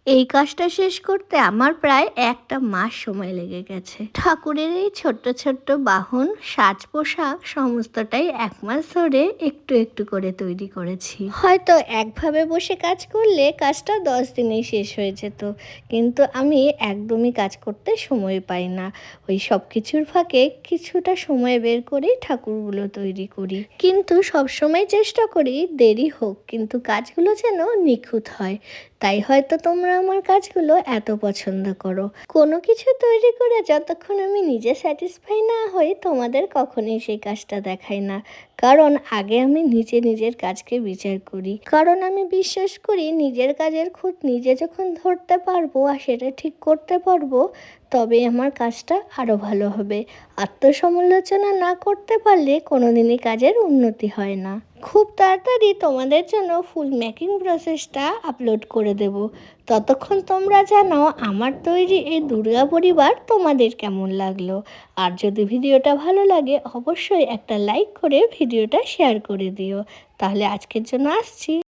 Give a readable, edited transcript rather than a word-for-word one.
এই কাজটা শেষ করতে আমার প্রায় একটা মাস সময় লেগে গেছে। ঠাকুরের এই ছোট্ট ছোট্ট বাহন, সাজ পোশাক সমস্তটাই ১ মাস ধরে একটু একটু করে তৈরি করেছি। হয়তো একভাবে বসে কাজ করলে কাজটা ১০ দিনেই শেষ হয়ে যেত, কিন্তু আমি একদমই কাজ করতে সময় পাই না। ওই সব কিছুর ফাঁকে কিছুটা সময় বের করেই ঠাকুরগুলো তৈরি করি, কিন্তু সবসময় চেষ্টা করি দেরি হোক কিন্তু কাজগুলো যেন নিখুঁত হয়। তাই হয়তো তোমরা আমার কাজগুলো এত পছন্দ করো। কোনো কিছু তৈরি করে যতক্ষণ আমি নিজে স্যাটিসফাই না হই, তোমাদের কখনোই সেই কাজটা দেখাই না। কারণ আগে আমি নিজের কাজকে বিচার করি। কারণ আমি বিশ্বাস করি নিজের কাজের খুঁত নিজে যখন ধরতে পারবো আর সেটা ঠিক করতে পারবো, তবে আমার কাজটা আরও ভালো হবে। আত্মসমালোচনা না করতে পারলে কোনোদিনই কাজের উন্নতি হয় না। খুব তাড়াতাড়ি তোমাদের জন্য ফুল মেকিং প্রসেসটা আপলোড করে দেব। ততক্ষণ তোমরা জানাও আমার তৈরি এই দুর্গা পরিবার তোমাদের কেমন লাগলো। আর যদি ভিডিওটা ভালো লাগে অবশ্যই একটা লাইক করে ভিডিওটা শেয়ার করে দিও। তাহলে আজকের জন্য আসছি।